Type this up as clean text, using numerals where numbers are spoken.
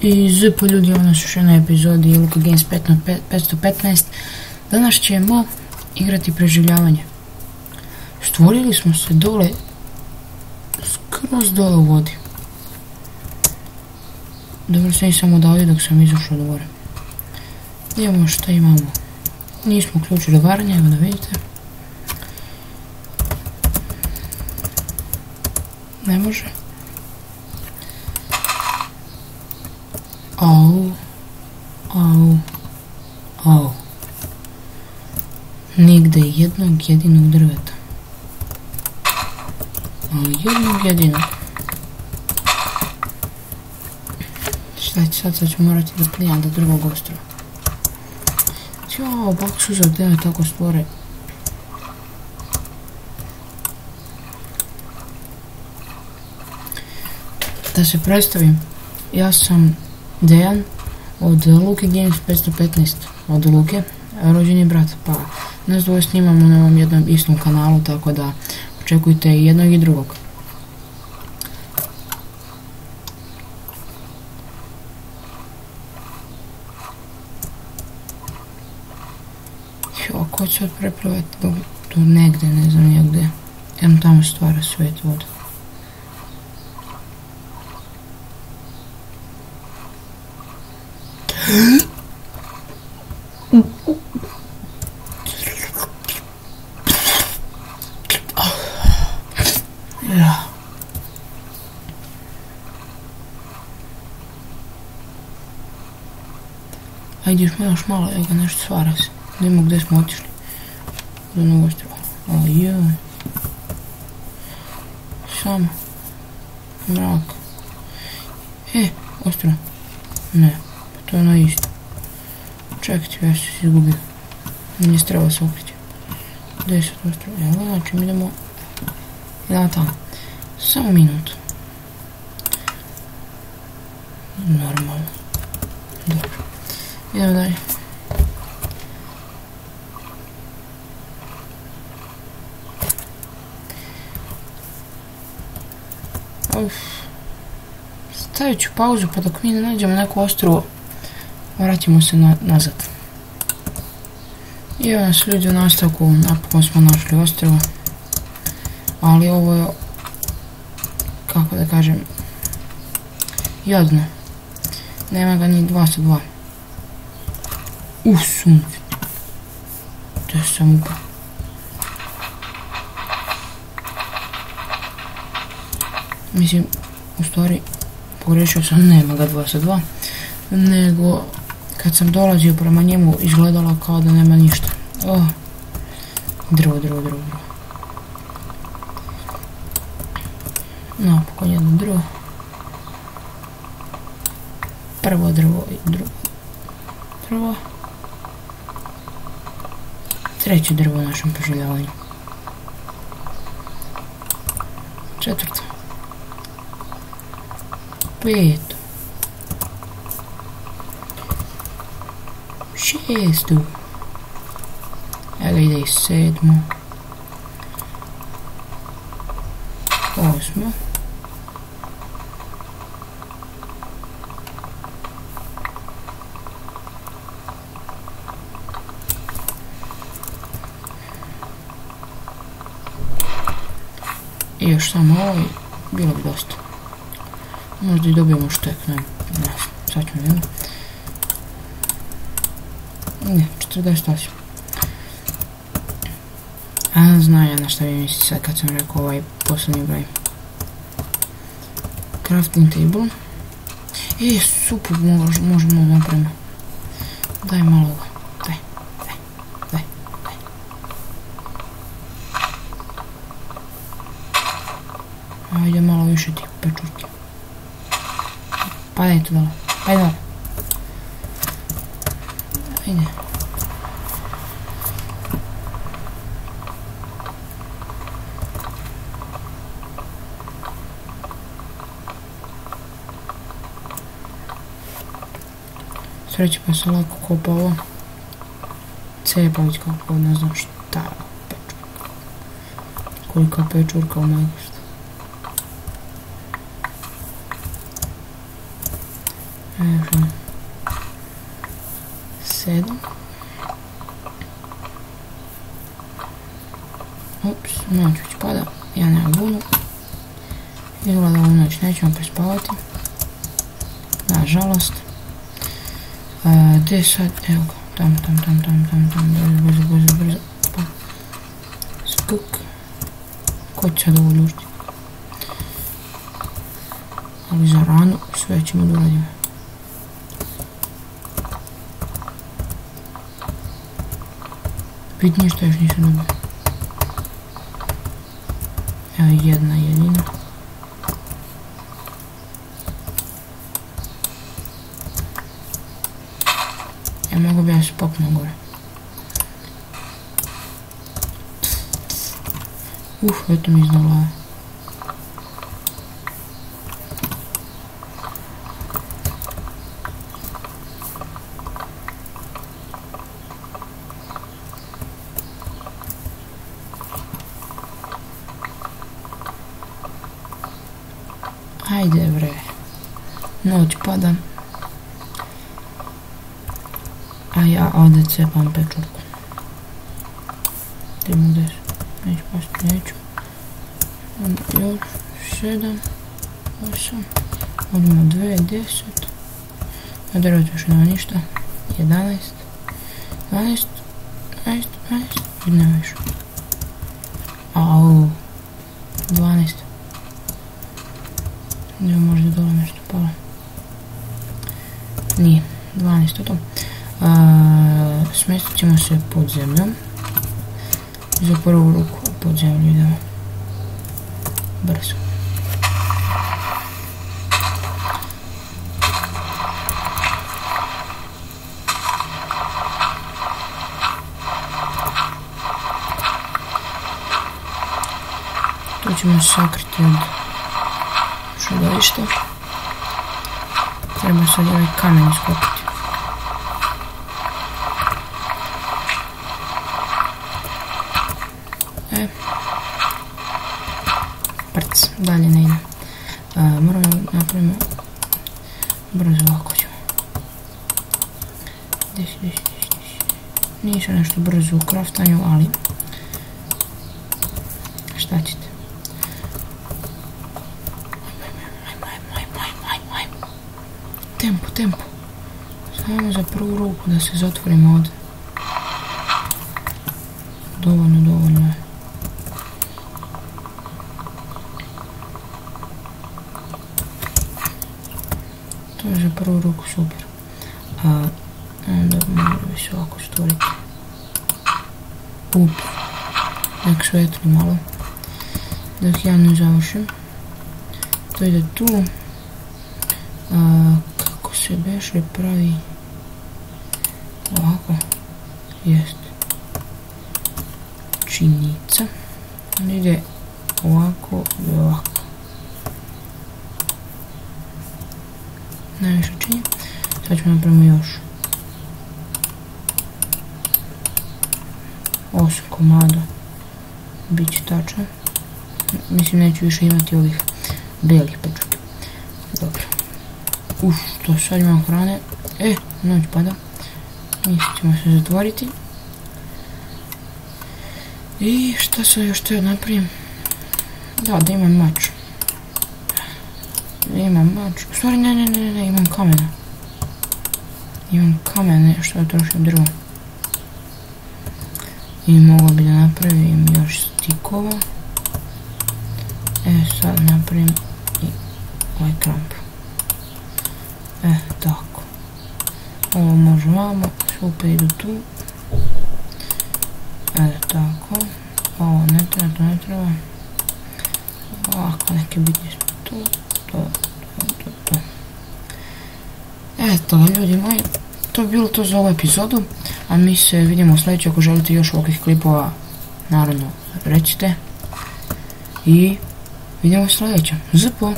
I zupo ljudi, ovo nas još jedna epizodi Luka Games 515. Danas ćemo igrati preživljavanje. Stvorili smo se dole, skroz dole u vodi. Dobro se nisam udavio dok sam izašao do gore. Idemo šta imamo. Nismo uključili varanje, evo da vidite. Ne može. Au. Nigde jednog jedinog drveta. Jednog jedinog. Šta će sad ću morati da plijam do drugog ostrova. Ćao, bak su za gdje tako stvore. Da se predstavim, ja sam Dejan od Luka Games 515, od Luke, rođeni brat, pa nas dvoje snimamo na ovom jednom istom kanalu, tako da očekujte i jednog i drugog. Ko će preplivati do negdje, ne znam ja gdje. Evo tamo stvara svijet voda. Ajde još malo, evo ga nešto stvara se. Nemo gdje smo otišli. Do novog ostrova. Ajoj. Samo. Mrak. Ostrov. Ne, to je ono isto. Čekajte, ja sam se izgubio. Nije se trebalo se okriti. Gdje je sad ostrov? Evo, znači mi idemo tamo. Samo minutu. Normalno. Dobro. Idemo dalje. Stavit ću pauzu pa dok mi ne nađemo neko ostrovo, vratimo se nazad. I evo nas ljudi u nastavku, napokon smo našli ostrovo. Ali ovo je, kako da kažem, jadno. Nema ga ni 2 sa 2. Sunce. To sam upao. Mislim, u stvari, pogrešio sam, nema ga 2 sa 2, nego kad sam dolazio prema njemu izgledalo kao da nema ništa. Drvo. Napokon jedno drvo. Prvo drvo i drugo drvo. Treće drvo u našem preživljavanju. Četvrto. 5. 6. Evo ide i 7. 8. I još samo ovo i bilo bi dosta. Možda i dobijemo štek, ne, sad ćemo vidjeti. Ne, 48. Znam ja na šta vi mislite sad kad sam rekao ovaj posljednji broj. Crafting table. Super, možemo napraviti. Daj malo ga, daj. Ajde malo više tih pečurki. Padaj tu dole, Ajde. Sreći pa se lako kopa ovo. Cepalić kako ne znam šta je pečurka. Kolika pečurka u Minecraftu. 7. Ups, noć već pada, ja nemam bunu. Izgleda ovu noć nećemo prespavati. Nažalost. Gdje sad? Evo ga, tamo, brzo. Pa. Skuk. Ko će sad ovo ljušti? Ali za ranu sve ćemo da uradimo. Bitnije što još nisam dobio. Evo jedna jedina. Mogu bi ja se popnuo gore. Eto mi iznao glava. Ajde bre. Noć pada. A ja ovdje cepam pečurku. Idemo 10. Neću pasti, neću. Onda još 7, 8. Odimo 2, 10. A drvetu još nema ništa. 11, 12, 12, 12. I nema više. Au. 12. Nije možda dole nešto palo. Nije. 12 o tom. Smjestit ćemo se pod zemljom. Za prvu ruku pod zemlju idemo. Brzo. To ćemo sakriti od čudovišta. Treba sad ovaj kamen iskopiti. Dalje ne ide. Moramo napraviti brzo ovako ćemo. Nisam nešto brzo u craftanju, ali šta ćete? Tempo. Samo za prvu ruku da se zatvorimo ovdje. Dovoljno. To je za prvu ruku super. Onda moramo se ovako stvoriti. Nek svetli malo. Dok ja ne završim. To ide tu. Kako se beše pravi ovako. Jest. Činica. Onda ide ovako i ovako. Najviše čini. Sad ćemo napravimo još 8 komada. Biće tačno. Mislim neću više imati ovih belih pečurki. Dobro. To sad imam hrane. Noć pada. Mislim ćemo se zatvoriti. I šta sad još to napravim? Da imam mač. U stvari ne, imam kamena. Imam kamene što ja trošim drvo. I mogu bi da napravim još stikova. Sad napravim i ovaj kramp. Tako. Ovo može vamo, šupe idu tu. Tako. Ovo ne treba. Ovako neke bitnje smo tu. To. Eto ljudi moji, to je bilo to za ovu epizodu, a mi se vidimo u sljedećoj. Ako želite još ovakvih klipova, naravno recite i vidimo u sljedećem. Zpo!